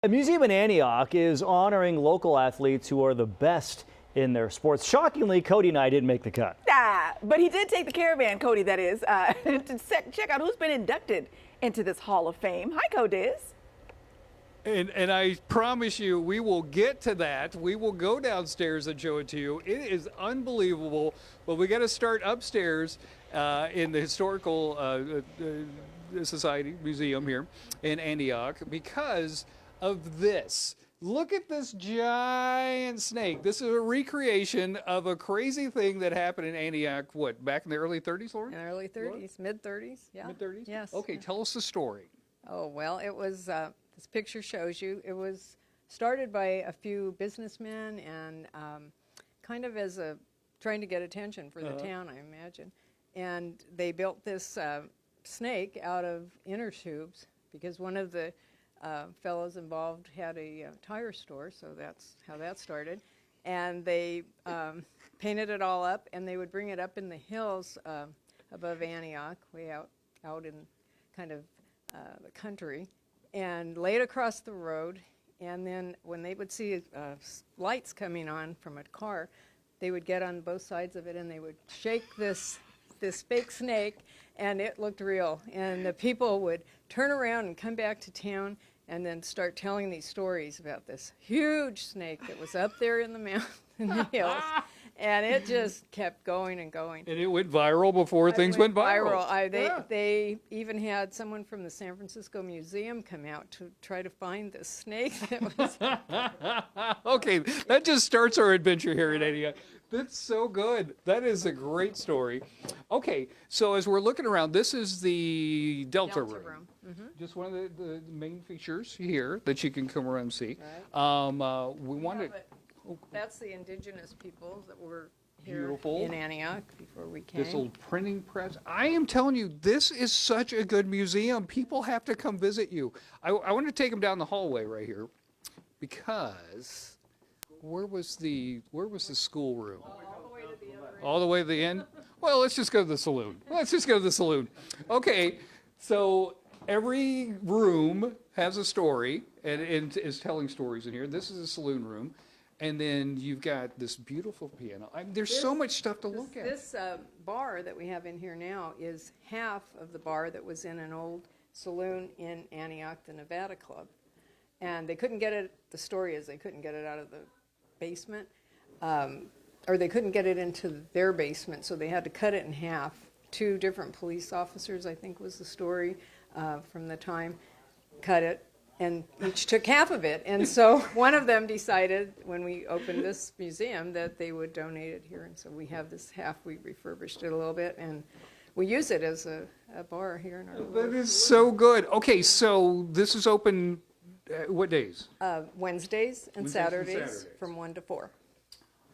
A museum in Antioch is honoring local athletes who are the best in their sports. Shockingly, Cody and I didn't make the cut. But he did take the Caravan, Cody, that is, to check out who's been inducted into this Hall of Fame. Hi, Codiz. And I promise you, we will get to that. We will go downstairs and show it to you. It is unbelievable. But we got to start upstairs in the Historical Society Museum here in Antioch because of this. Look at this giant snake. This is a recreation of a crazy thing that happened in Antioch, what, back in the early 30s, Lauren? In the early 30s, mid-30s, yeah. Mid-30s? Yes. Okay, tell us the story. Oh, well, it was, this picture shows you, it was started by a few businessmen and kind of as a, trying to get attention for the town, I imagine. And they built this snake out of inner tubes because one of the fellows involved had a tire store, so that's how that started. And they painted it all up, and they would bring it up in the hills above Antioch, way out in kind of the country, and lay it across the road. And then when they would see lights coming on from a car, they would get on both sides of it, and they would shake this fake snake, and it looked real. And the people would turn around and come back to town and then start telling these stories about this huge snake that was up there in the mountain, in the hills. And it just kept going and going. And it went viral before things went viral. They even had someone from the San Francisco Museum come out to try to find this snake that was. Okay, that just starts our adventure here in Antioch. That's so good. That is a great story. Okay, so as we're looking around, this is the Delta room. Mm-hmm. Just one of the main features here that you can come around and see. Right. We wanted. That's the indigenous peoples that were here Beautiful. In Antioch before we came. This old printing press. I am telling you, this is such a good museum. People have to come visit you. I want to take them down the hallway right here because where was the schoolroom? All the way to the other end. All the way to the end? Well, let's just go to the saloon. Okay, so every room has a story and is telling stories in here. This is a saloon room. And then you've got this beautiful piano. There's so much stuff to look at. This bar that we have in here now is half of the bar that was in an old saloon in Antioch, the Nevada Club. And they couldn't get it, the story is they couldn't get it out of the basement, or they couldn't get it into their basement, so they had to cut it in half. 2 different police officers, I think was the story from the time, cut it. And each took half of it. And so one of them decided when we opened this museum that they would donate it here. And so we have this half. We refurbished it a little bit. And we use it as a bar here in our That is so good. Okay, so this is open what days? Wednesdays and Saturdays from 1 to 4.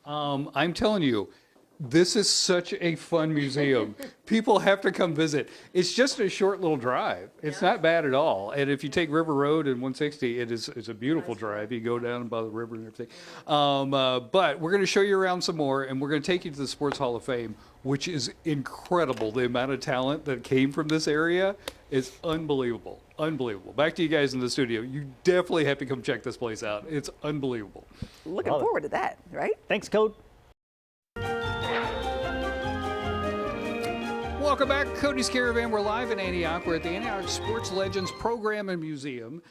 I'm telling you, this is such a fun museum. People have to come visit. It's just a short little drive. It's not bad at all. And if you take River Road and 160, it's a beautiful drive. You go down by the river and everything. But we're going to show you around some more, and we're going to take you to the Sports Hall of Fame, which is incredible. The amount of talent that came from this area is unbelievable. Unbelievable. Back to you guys in the studio. You definitely have to come check this place out. It's unbelievable. Looking forward to that, right? Thanks, Code. Welcome back, Cody's Caravan. We're live in Antioch. We're at the Antioch Sports Legends Program and Museum.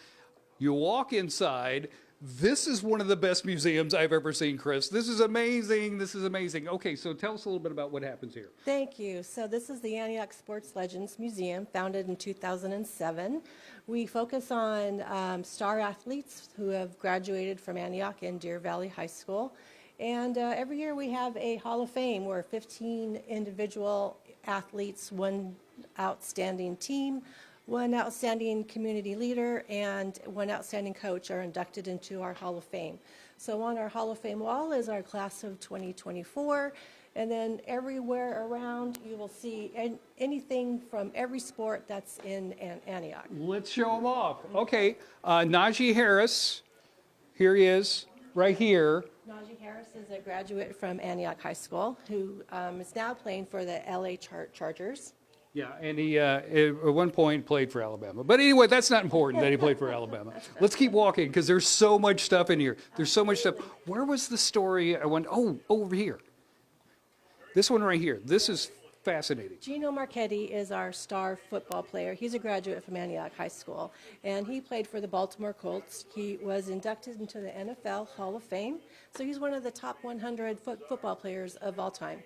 You walk inside. This is one of the best museums I've ever seen, Chris. This is amazing. This is amazing. Okay, so tell us a little bit about what happens here. Thank you. So this is the Antioch Sports Legends Museum, founded in 2007. We focus on star athletes who have graduated from Antioch and Deer Valley High School. And every year we have a Hall of Fame where 15 individual athletes, 1 outstanding team, 1 outstanding community leader, and 1 outstanding coach are inducted into our Hall of Fame. So on our Hall of Fame wall is our class of 2024, and then everywhere around you will see anything from every sport that's in Antioch. Let's show them off. Okay, Najee Harris, here he is, right here. Najee Harris is a graduate from Antioch High School who is now playing for the LA Chargers. Yeah, and he at one point played for Alabama. But anyway, that's not important that he played for Alabama. Let's keep walking because there's so much stuff in here. There's so much stuff. Where was the story? I went, over here. This one right here. This is fascinating. Gino Marchetti is our star football player. He's a graduate from Antioch High School, and he played for the Baltimore Colts. He was inducted into the NFL Hall of Fame, so he's one of the top 100 football players of all time.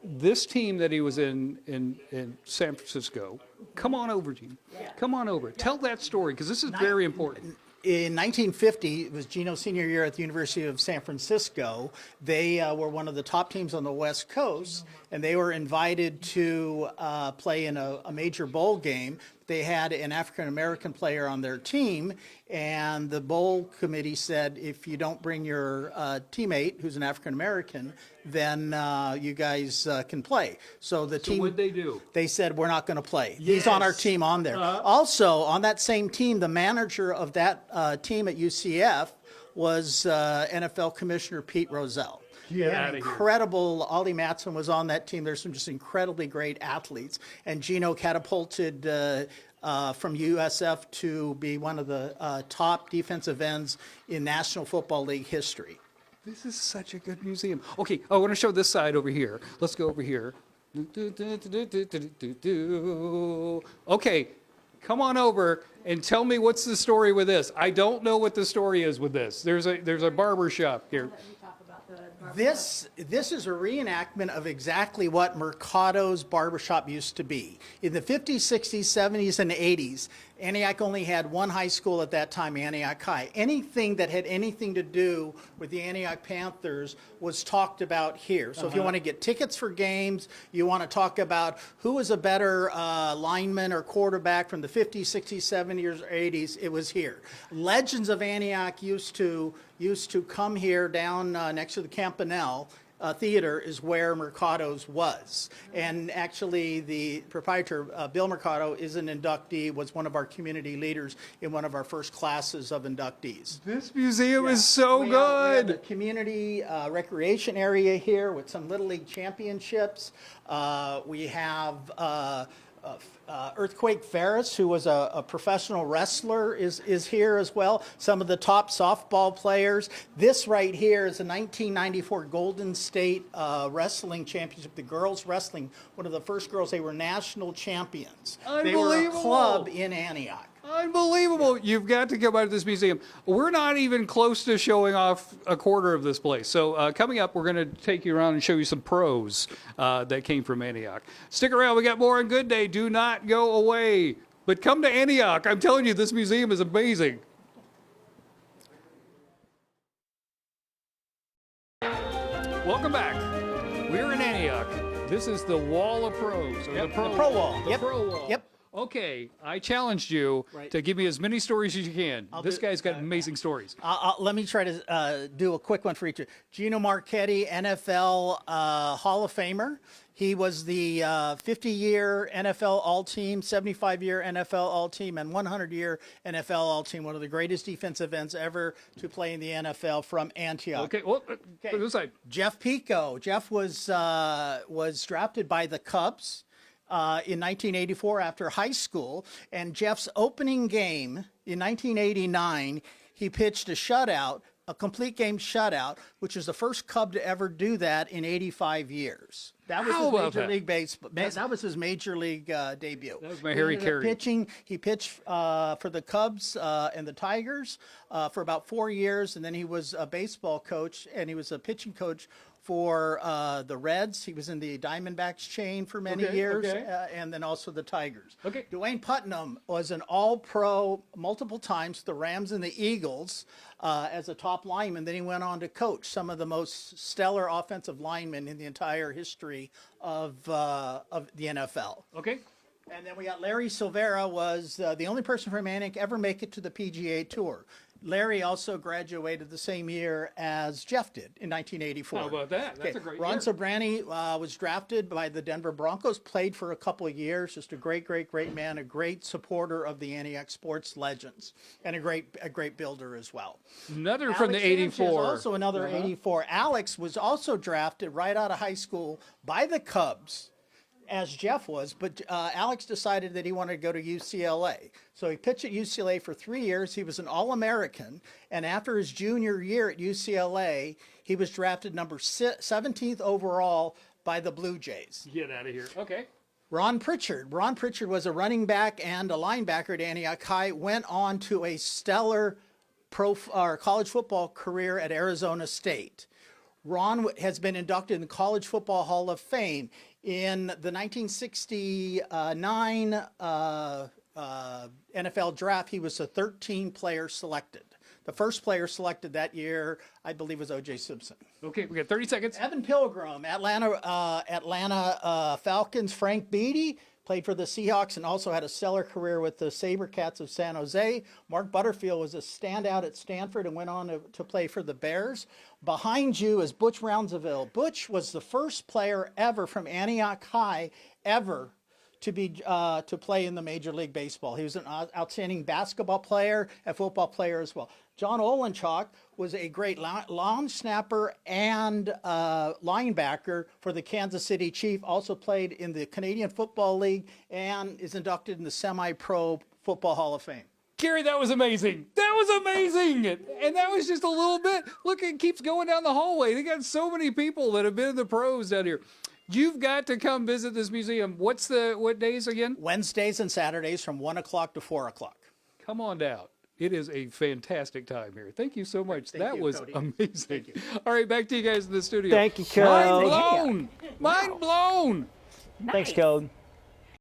This team that he was in San Francisco, come on over, Gene. Come on over. Tell that story because this is very important. In 1950, it was Gino's senior year at the University of San Francisco. They were one of the top teams on the West Coast, and they were invited to play in a major bowl game. They had an African-American player on their team, and the bowl committee said, if you don't bring your teammate, who's an African-American, then you guys can play. So the team, what'd they do? They said, we're not going to play. He's on our team on there. Also, on that same team, the manager of that team at UCF was NFL Commissioner Pete Rozelle. Get out of here. Incredible. Ollie Matson was on that team. There's some just incredibly great athletes. And Gino catapulted from USF to be one of the top defensive ends in National Football League history. This is such a good museum. Okay, I want to show this side over here. Let's go over here. Okay, come on over and tell me what's the story with this. I don't know what the story is with this. There's a barber shop here. This is a reenactment of exactly what Mercado's barbershop used to be. In the 50s, 60s, 70s, and 80s, Antioch only had one high school at that time, Antioch High. Anything that had anything to do with the Antioch Panthers was talked about here. So if you want to get tickets for games, you want to talk about who was a better lineman or quarterback from the 50s, 60s, 70s, or 80s, it was here. Legends of Antioch used to come here down next to the Campanile Theater is where Mercado's was. And actually the proprietor, Bill Mercado, is an inductee, was one of our community leaders in one of our first classes of inductees. This museum is so We have good. a community recreation area here with some Little League championships. We have Earthquake Ferris, who was a professional wrestler, is here as well. Some of the top softball players. This right here is a 1994 Golden State Wrestling Championship. The girls wrestling, one of the first girls, they were national champions. They were a Unbelievable. club in Antioch. Unbelievable. You've got to come out to this museum. We're not even close to showing off a quarter of this place. So coming up, we're going to take you around and show you some pros that came from Antioch. Stick around. We got more on Good Day. Do not go away. But come to Antioch. I'm telling you, this museum is amazing. Welcome back. We're in Antioch. This is the Wall of Pros. Or Yep, the Pro the Pro Wall. Wall. The Yep. Pro Wall. Yep. Okay, I challenged you to give me as many stories as you can. This guy's got amazing stories. Let me try to do a quick one for each. Gino Marchetti, NFL Hall of Famer. He was the 50-year NFL All-Team, 75-year NFL All-Team, and 100-year NFL All-Team. One of the greatest defensive ends ever to play in the NFL from Antioch. Okay, well, go to this side. Jeff Pico. Jeff was drafted by the Cubs in 1984 after high school, and Jeff's opening game in 1989, he pitched a shutout, a complete game shutout, which is the first Cub to ever do that in 85 years. That was How his about major that? league that was his major league debut. That was my Harry Carey. He pitched for the Cubs and the Tigers for about 4 years, and then he was a baseball coach, and he was a pitching coach for the Reds. He was in the Diamondbacks chain for many years, and then also the Tigers. Okay. Dwayne Putnam was an All-Pro multiple times, the Rams and the Eagles, as a top lineman. Then he went on to coach some of the most stellar offensive linemen in the entire history of the NFL. Okay. And then we got Larry Silvera, was the only person from Antioch ever make it to the PGA Tour. Larry also graduated the same year as Jeff did in 1984. How about that? That's a great Ron year. Sobrani was drafted by the Denver Broncos, played for a couple of years, just a great man, a great supporter of the Antioch sports legends, and a great builder as well. Another from the Alex Sanchez, 84. also another 84. Alex was also drafted right out of high school by the Cubs as Jeff was, but Alex decided that he wanted to go to UCLA. So he pitched at UCLA for 3 years. He was an All-American, and after his junior year at UCLA, he was drafted number 17th overall by the Blue Jays. Get out of here. Okay. Ron Pritchard. Ron Pritchard was a running back and a linebacker at Antioch High, went on to a stellar college football career at Arizona State. Ron has been inducted in the College Football Hall of Fame. In the 1969 NFL draft, he was the 13th player selected. The first player selected that year, I believe, was O.J. Simpson. Okay, we got 30 seconds. Evan Pilgrim, Atlanta Falcons. Frank Beatty played for the Seahawks and also had a stellar career with the SaberCats of San Jose. Mark Butterfield was a standout at Stanford and went on to play for the Bears. Behind you is Butch Roundsville. Butch was the first player ever from Antioch High ever to play in the Major League Baseball. He was an outstanding basketball player, a football player as well. John Olenchuk was a great long snapper and linebacker for the Kansas City Chiefs. Also played in the Canadian Football League and is inducted in the Semi-Pro Football Hall of Fame. Gary, that was amazing. That was amazing. And that was just a little bit. Look, it keeps going down the hallway. They got so many people that have been in the pros down here. You've got to come visit this museum. What days again? Wednesdays and Saturdays from 1 o'clock to 4 o'clock. Come on down. It is a fantastic time here. Thank you so much. That was Cody. amazing. All right, back to you guys in the studio. Thank you, Cody. Mind blown. Mind blown. Thanks, Code.